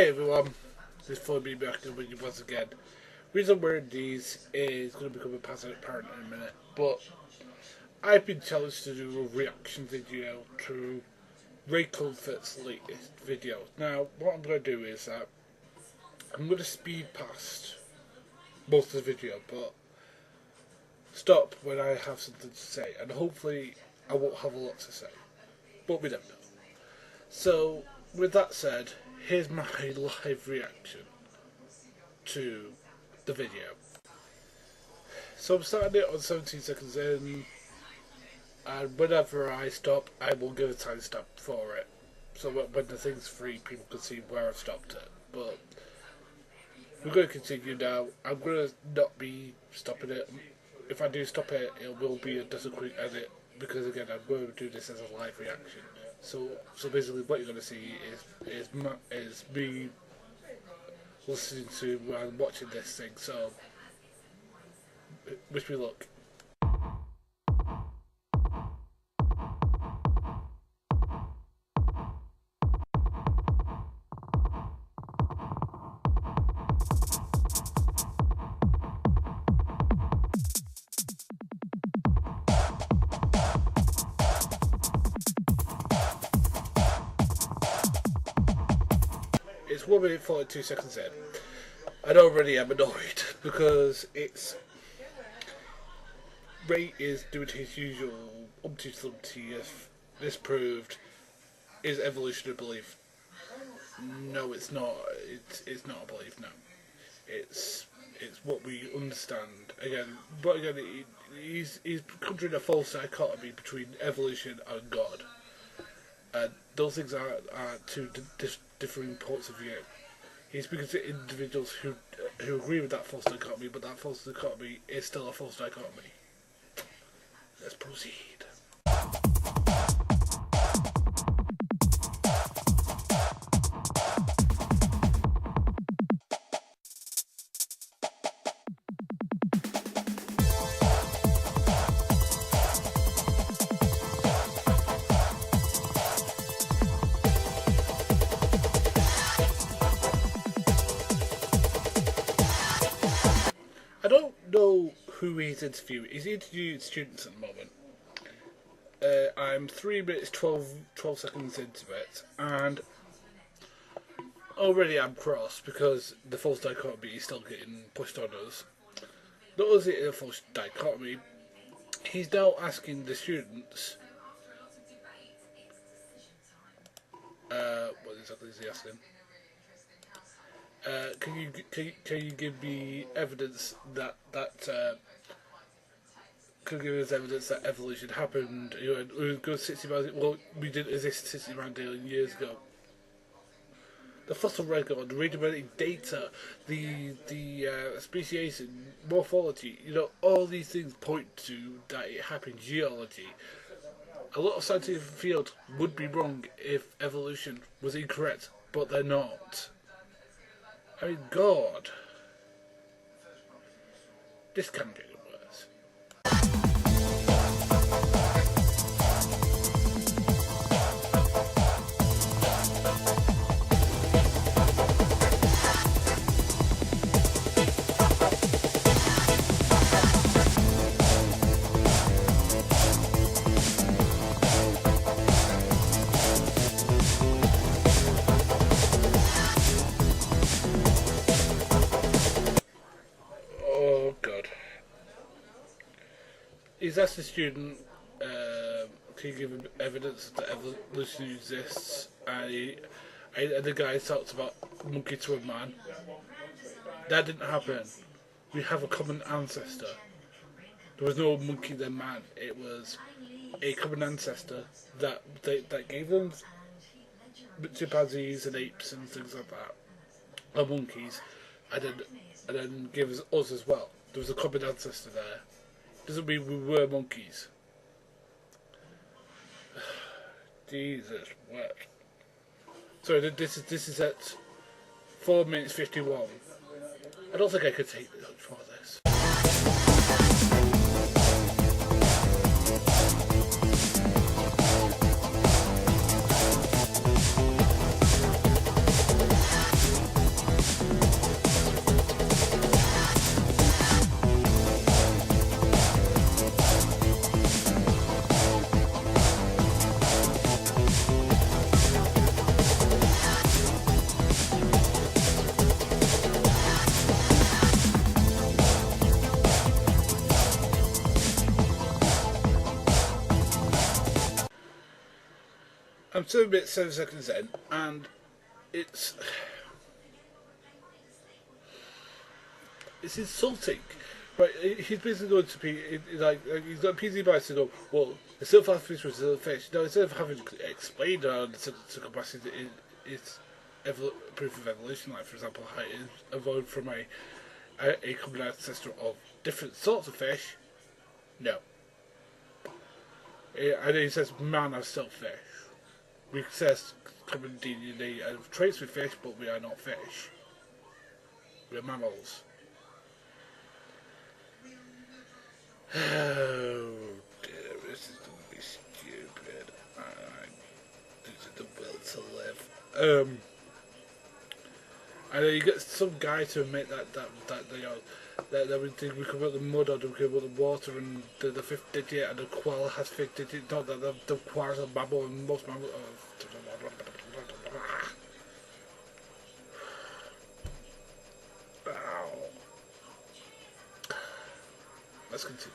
Hey everyone, this is Phoneybeetlemaniacxs with you once again. The reason I'm wearing these is going to become apparent in a minute, but I've been challenged to do a reaction video to Ray Comfort's latest video. Now, what I'm going to do is that I'm going to speed past most of the video, but stop when I have something to say, and hopefully I won't have a lot to say, but we don't know. So, with that said, here's my live reaction to the video. So I'm starting it on 17 seconds in, and whenever I stop, I will give a timestamp for it. So when the thing's free, people can see where I've stopped it. But we're going to continue now. I'm going to not be stopping it. If I do stop it, it will be just a quick edit, because again, I'm going to do this as a live reaction. So basically, what you're going to see is me listening to and watching this thing. So wish me luck. It's 1 minute 42 seconds in, and already I'm annoyed because Ray is doing his usual umpty thumpty if this proved is evolution a belief. No, it's not. It's not a belief. No, it's what we understand. But again, he's conjuring a false dichotomy between evolution and God. And those things are two differing points of view. He's speaking to individuals who agree with that false dichotomy, but that false dichotomy is still a false dichotomy. Let's proceed. I don't know who he's interviewing. He's interviewing students at the moment. I'm 3 minutes 12 seconds into it, and already I'm cross because the false dichotomy is still getting pushed on us. Not only is it a false dichotomy, he's now asking the students, what exactly is he asking? Can you give me evidence that could give us evidence that evolution happened? You know, go 60 miles. Well, we didn't exist 60 million years ago. The fossil record, the radiometric data, the speciation, morphology. You know, all these things point to that it happened. Geology. A lot of scientific fields would be wrong if evolution was incorrect, but they're not. I mean, God, this can't get worse. He's asked the student, can you give him evidence that evolution exists? And the guy talks about monkey to a man. That didn't happen. We have a common ancestor. There was no monkey then man. It was a common ancestor that gave them chimpanzees and apes and things like that, and monkeys, and then gave us as well. There was a common ancestor there. Doesn't mean we were monkeys. Jesus, what? So this is at 4 minutes 51. I don't think I could take much more of this. So about 7 seconds in, and it's insulting. Right, he's basically going to be he's got a PZ bias to go. Well, the silver fish was still a fish. No, instead of having explained the capacity, it's proof of evolution. Like for example, how it evolved from a common ancestor of different sorts of fish. No, and he says man are still fish. We possess common DNA and traits with fish, but we are not fish. We are mammals. Oh dear, this is going to be stupid. This is the will to live. And then you get some guy to admit that we think we can put the mud or we can put the water and the fifth digit and the koala has fifth digit. Not that the koalas are mammal and most mammals. Let's continue.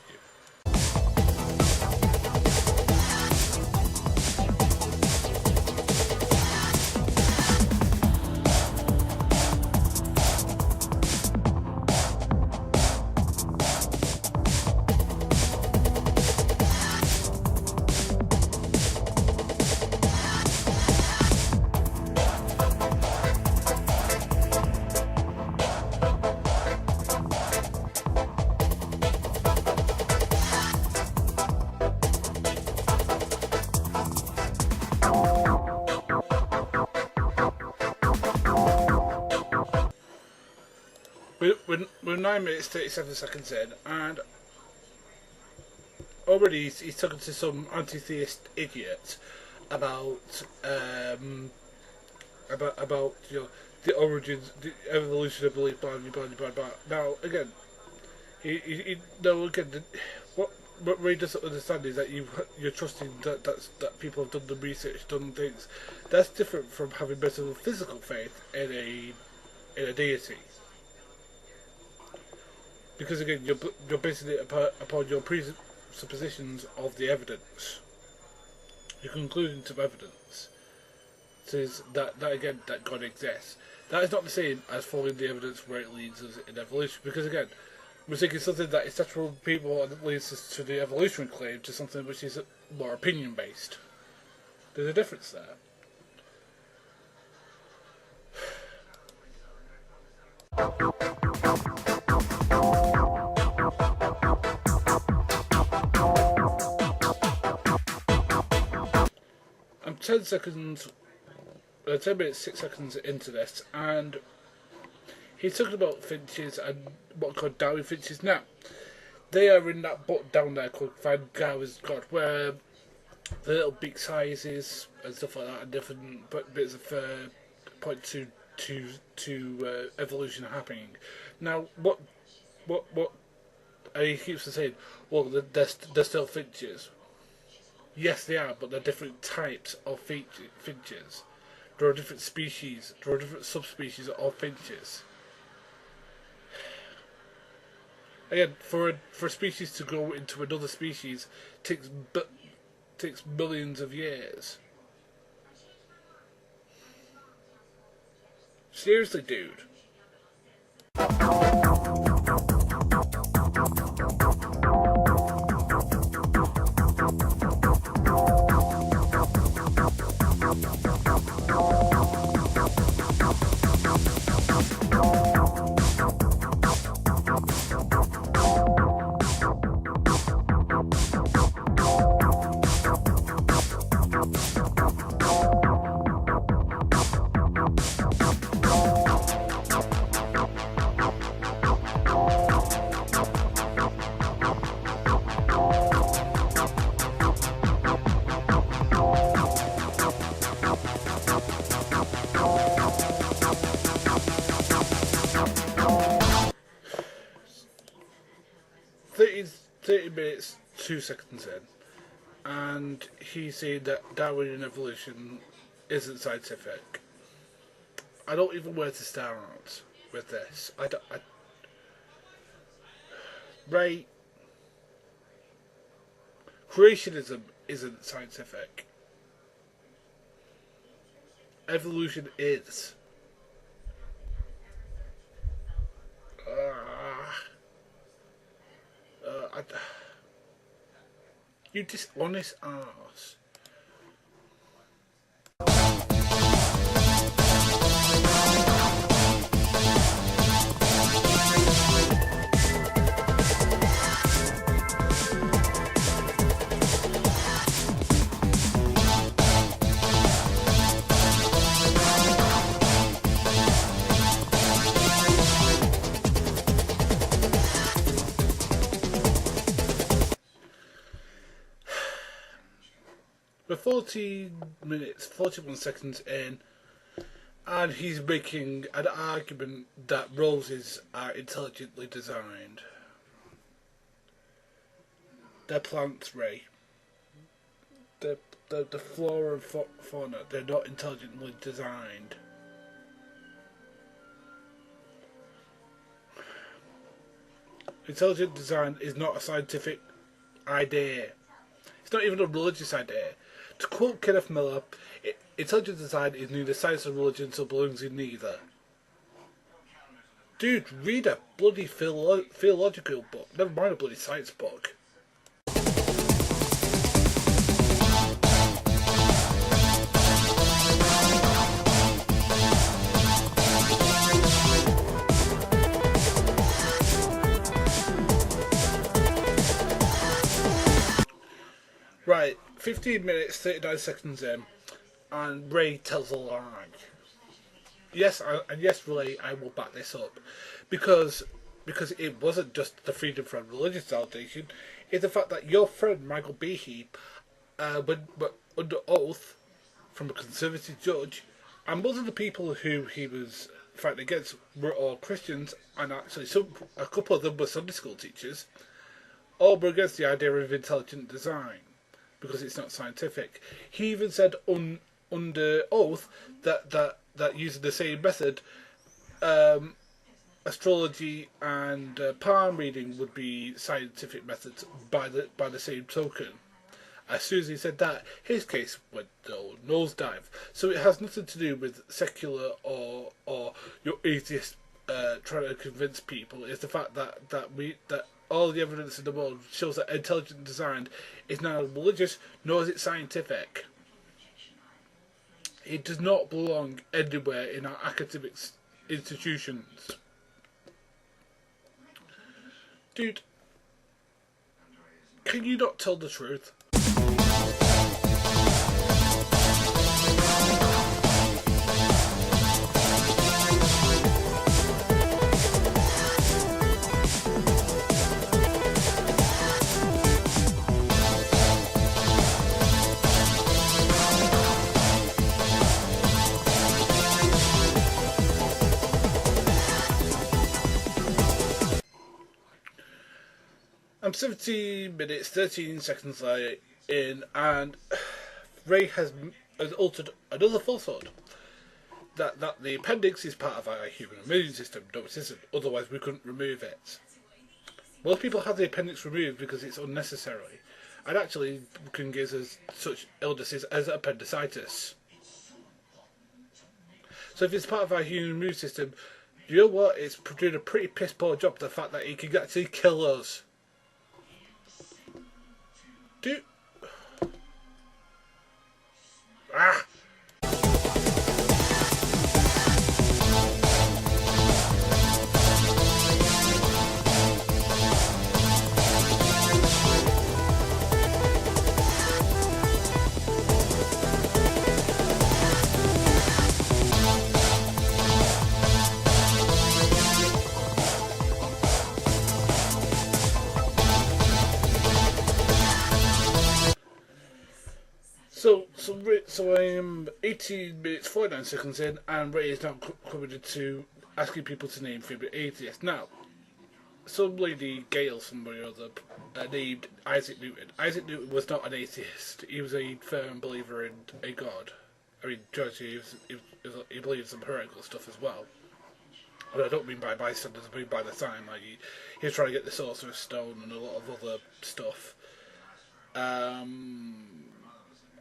We're 9 minutes 37 seconds in, and already he's talking to some anti-theist idiot about the origins, the evolution of belief, blah blah blah blah blah. Now again, what Ray doesn't understand is that you're trusting that people have done the research, done things. That's different from having metaphysical faith in a deity. Because again, you're basing it upon your presuppositions of the evidence. Your conclusions of evidence says that again that God exists. That is not the same as following the evidence where it leads us in evolution. Because again, we're taking something that is natural people and it leads us to the evolutionary claim to something which is more opinion based. There's a difference there. I'm 10 minutes 6 seconds into this, and he's talking about finches and what are called Darwin finches. Now, they are in that book down there called Van Gog's God, where the little beak sizes and stuff like that, and different bits of point to evolution are happening. Now, what? And he keeps on saying, well, they're still finches. Yes, they are, but they're different types of finches. There are different species. There are different subspecies of finches. Again, for a species to grow into another species takes millions of years. Seriously, dude. Thirty minutes, 2 seconds in, and he's saying that Darwin and evolution isn't scientific. I don't even know where to start with this. Right? Creationism isn't scientific. evolution is. You dishonest arse. We're 14 minutes, 41 seconds in, and he's making an argument that roses are intelligently designed. They're plants, Ray. The flora and fauna, they're not intelligently designed. Intelligent design is not a scientific idea. It's not even a religious idea. To quote Kenneth Miller, intelligent design is neither science nor religion, so belongs in neither. Dude, read a bloody theological book. Never mind a bloody science book. Right, 15 minutes, 39 seconds in, and Ray tells a lie. Yes, Ray, I will back this up. Because it wasn't just the Freedom from Religion Foundation, it's the fact that your friend, Michael Behe, but under oath from a conservative judge, and most of the people who he was fighting against were all Christians, and actually a couple of them were Sunday school teachers, all were against the idea of intelligent design, because it's not scientific. He even said under oath that using the same method, astrology and palm reading would be scientific methods by the same token. As soon as he said that, his case went nosedive. So it has nothing to do with secular or your atheist trying to convince people. It's the fact that all the evidence in the world shows that intelligent design is neither religious nor is it scientific. It does not belong anywhere in our academic institutions. Dude, can you not tell the truth? I'm 17 minutes, 13 seconds in, and Ray has altered another falsehood. That the appendix is part of our human immune system. No, it isn't. Otherwise, we couldn't remove it. Most people have the appendix removed because it's unnecessary, and actually can give us such illnesses as appendicitis. So if it's part of our human immune system, you know what? It's doing a pretty piss poor job. The fact that it can actually kill us. Dude. Ah! So I'm 18 minutes 49 seconds in, and Ray is now committed to asking people to name favourite atheists. Now, some lady, Gail, somebody or other, named Isaac Newton. Isaac Newton was not an atheist. He was a firm believer in a god. I mean, George, he believes some heretical stuff as well. But I don't mean by bystanders, I mean by the sign. Like he was trying to get the Sorcerer's Stone and a lot of other stuff.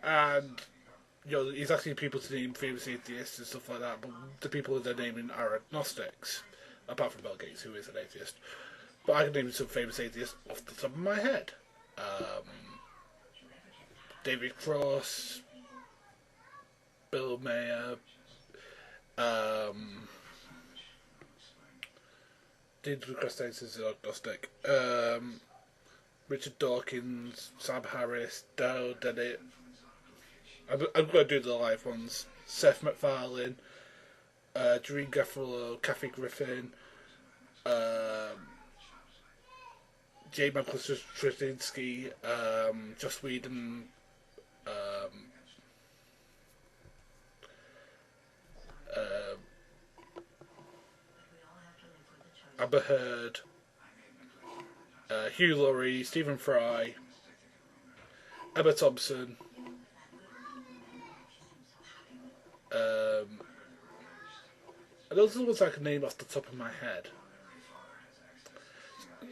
And he's asking people to name famous atheists and stuff like that, but the people they're naming are agnostics, apart from Bill Gates, who is an atheist. But I can name some famous atheists off the top of my head. David Cross, Bill Mayer, David Cross is an agnostic, Richard Dawkins, Sam Harris, Dow Dennett. I'm going to do the live ones. Seth MacFarlane, Doreen Gaffalo, Kathy Griffin, J. Michael Straczynski, Joss Whedon, Amber Heard, Hugh Laurie, Stephen Fry, Emma Thompson, and those are the ones I can name off the top of my head.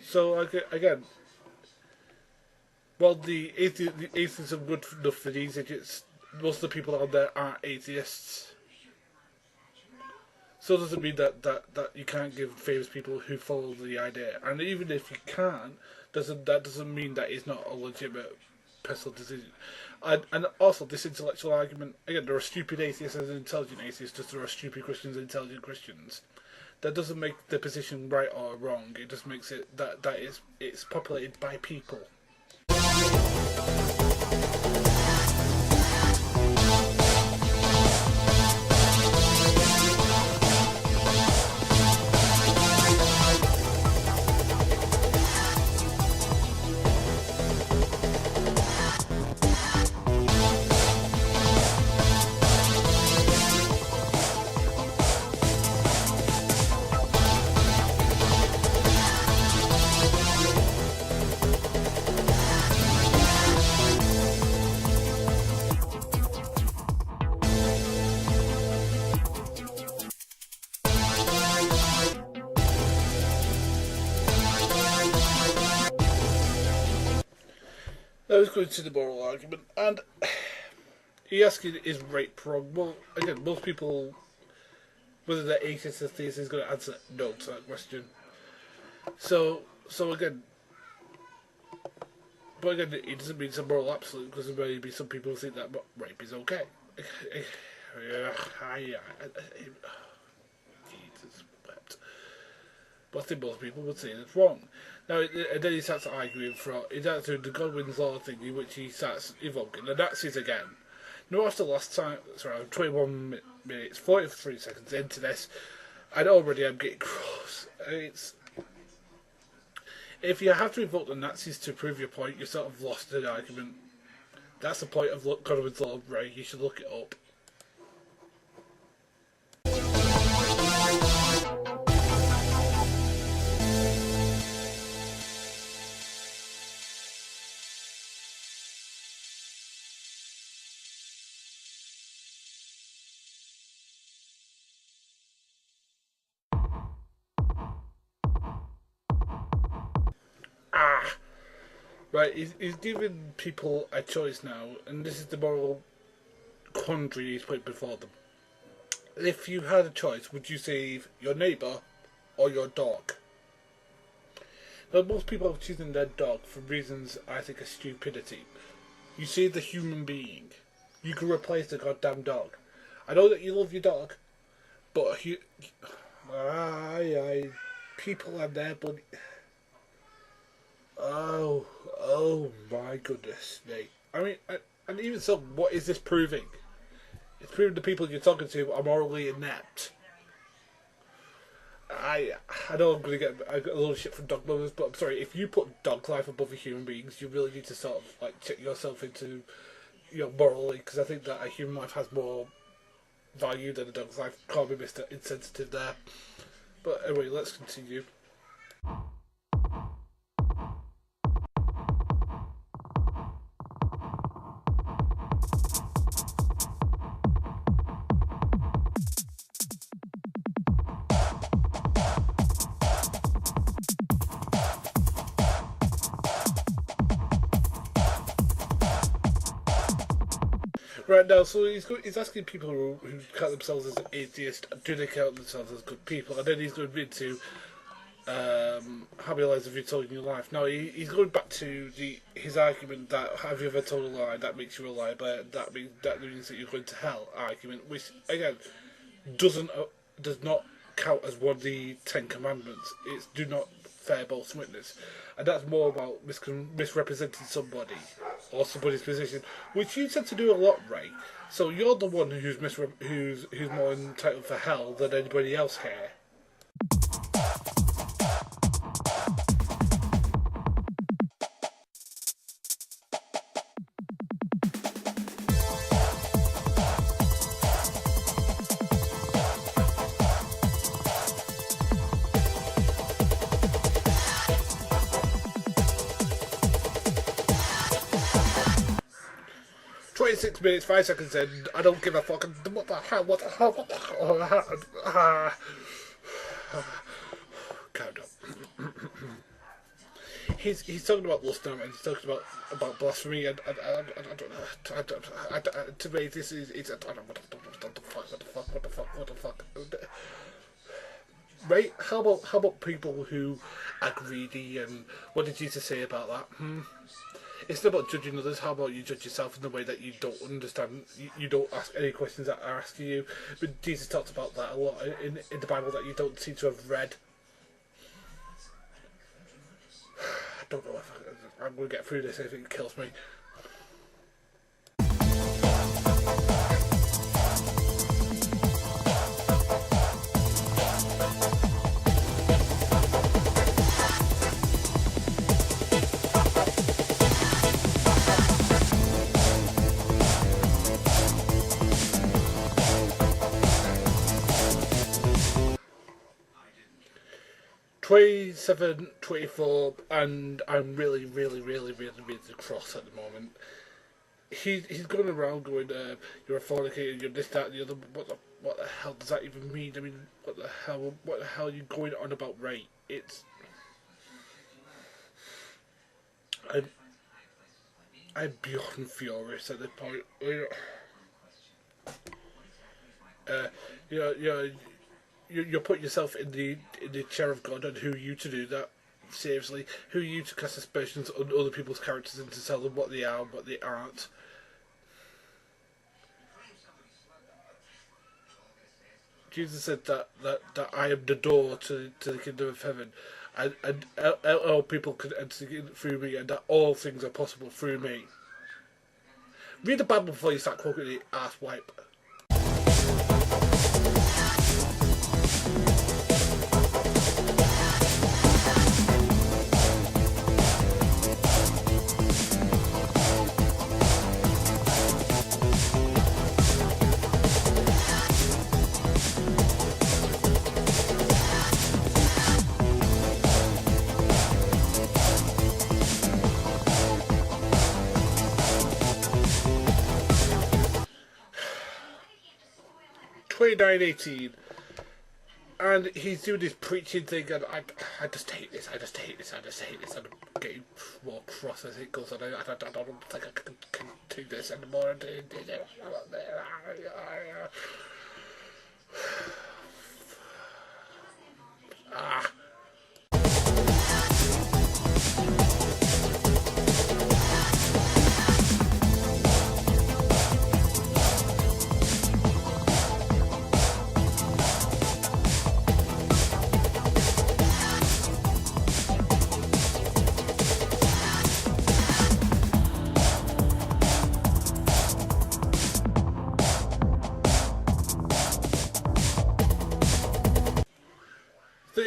So again, well, the atheists are good enough for these idiots. Most of the people out there aren't atheists. So it doesn't mean that you can't give famous people who follow the idea. And even if you can't, that doesn't mean that it's not a legitimate personal decision. And also, this intellectual argument, again, there are stupid atheists and intelligent atheists, just there are stupid Christians and intelligent Christians. That doesn't make the position right or wrong. It just makes it that it's populated by people. I was going to the moral argument, and he asking, is rape wrong? Well, again, most people, whether they're atheists or theists, is going to answer no to that question. So again, but again, it doesn't mean it's a moral absolute, because there may be some people who think that rape is okay. Jesus wept. But I think most people would say it's wrong. Now, and then he starts arguing he starts doing the Godwin's Law thing, in which he starts evoking the Nazis again. Now, after the last time, sorry, I'm 21 minutes, 43 seconds into this, and already I'm getting cross. If you have to evoke the Nazis to prove your point, you've sort of lost an argument. That's the point of Godwin's Law, right? You should look it up. Right, he's giving people a choice now, and this is the moral quandary he's put before them. If you had a choice, would you save your neighbour or your dog? Now, most people are choosing their dog for reasons I think are stupidity. You save the human being. You can replace the goddamn dog. I know that you love your dog, but people are there, but oh my goodness me. I mean, and even so, what is this proving? It's proving the people you're talking to are morally inept. I know I'm going to get a little shit from dog lovers, but I'm sorry, if you put dog life above a human beings, you really need to sort of like check yourself into, morally, because I think that a human life has more value than a dog's life. Can't be Mr. Insensitive there. But anyway, let's continue. Right now, so he's asking people who count themselves as atheists, do they count themselves as good people? And then he's going into how many lies have you told in your life? Now, he's going back to his argument that have you ever told a lie, that makes you a liar, but that means that you're going to hell argument, which, again, does not count as one of the Ten Commandments. It's do not bear false witness. And that's more about misrepresenting somebody or somebody's position, which you tend to do a lot, Ray. So you're the one who's more entitled for hell than anybody else here. 26 minutes, 5 seconds in. I don't give a fuck. What the hell? What the hell? What the hell? Calm down. He's talking about lust now, and he's talking about blasphemy, and to me this is what the fuck. Right? How about people who are greedy, and what did Jesus say about that? It's not about judging others. How about you judge yourself in the way that you don't understand, you don't ask any questions that are asked of you? But Jesus talks about that a lot in the Bible that you don't seem to have read. I don't know if I'm going to get through this if it kills me. 27, 24, and I'm really cross at the moment. He's going around going, you're a fornicator, you're this, that, and the other. What the hell does that even mean? I mean, what the hell are you going on about, right? I'm beyond furious at this point. You're putting yourself in the chair of God, and who are you to do that? Seriously, who are you to cast aspersions on other people's characters and to tell them what they are and what they aren't? Jesus said that I am the door to the kingdom of heaven, and all people can enter through me, and that all things are possible through me. Read the Bible before you start quoting the ass wipe. $29.18, and he's doing this preaching thing, and I just hate this. I just hate this. I'm getting more cross as it goes on. I don't think I can do this anymore. Ah.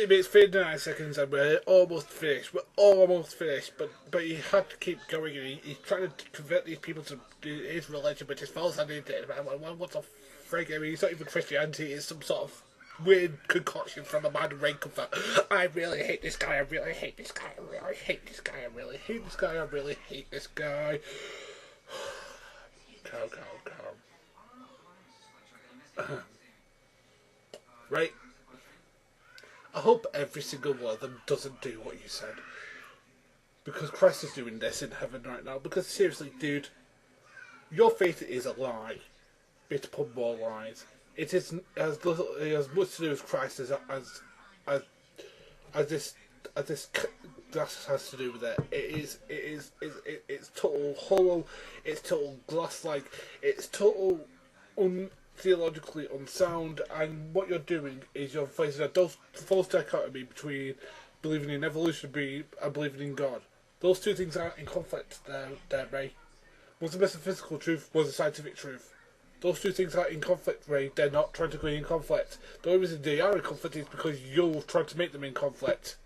Minutes, 59 seconds, and we're almost finished. But he had to keep going. He's trying to convert these people to his religion, which is false. And what the frig? I mean, it's not even Christianity. It's some sort of weird concoction from a man rain comfort. I really hate this guy. I really hate this guy. I really hate this guy. I really hate this guy. I really hate this guy. Calm. Right. I hope every single one of them doesn't do what you said. Because Christ is doing this in heaven right now. Because seriously, dude, Your faith is a lie, bit upon more lies. It is as much to do with Christ as as this as this glass has to do with it. It's total hollow. It's total glass-like. It's total theologically unsound. And what you're doing is you're facing a false dichotomy between believing in evolution and believing in God. Those two things aren't in conflict. There, Ray. One's the metaphysical truth, one's the scientific truth. Those two things are in conflict, Ray. They're not trying to go in conflict. The only reason they are in conflict is because you're trying to make them in conflict.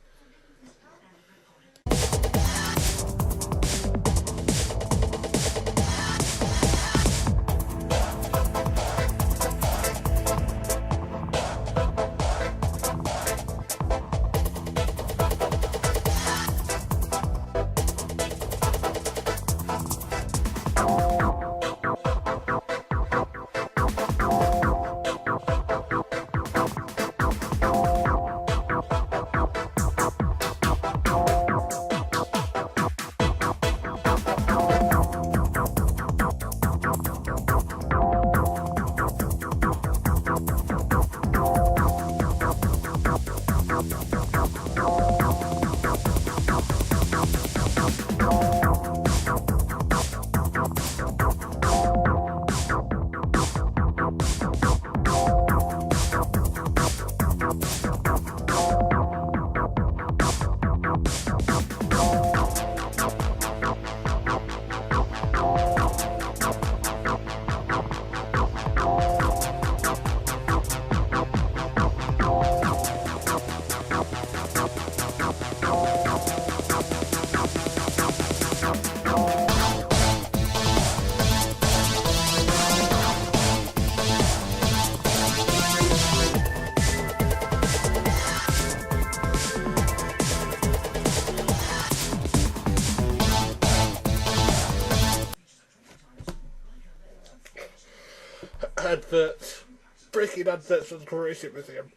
Adverts, breaking adverts from the Croatian Museum,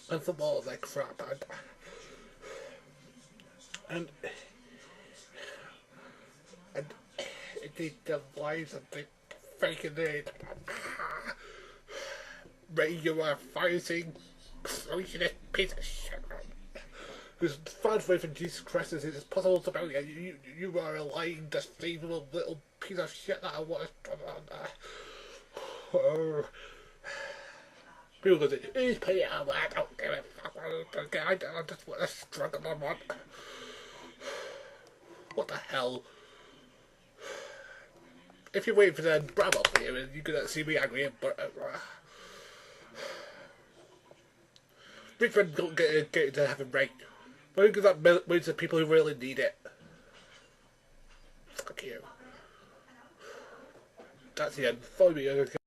and for more of their crap. And indeed the lives of the faking it. Ray, you are fighting Croatian piece of shit. Who's far away from Jesus Christ as it is possible to be. You are a lying, deceivable little piece of shit that I want to. Oh. People go, he's paying it out, I don't give a fuck, I just want to struggle on one. What the hell? If you're waiting for the bravo for you, you're gonna see me angry, but rich men don't get into heaven right. Why do that mean to people who really need it? Fuck you. That's the end. Follow me.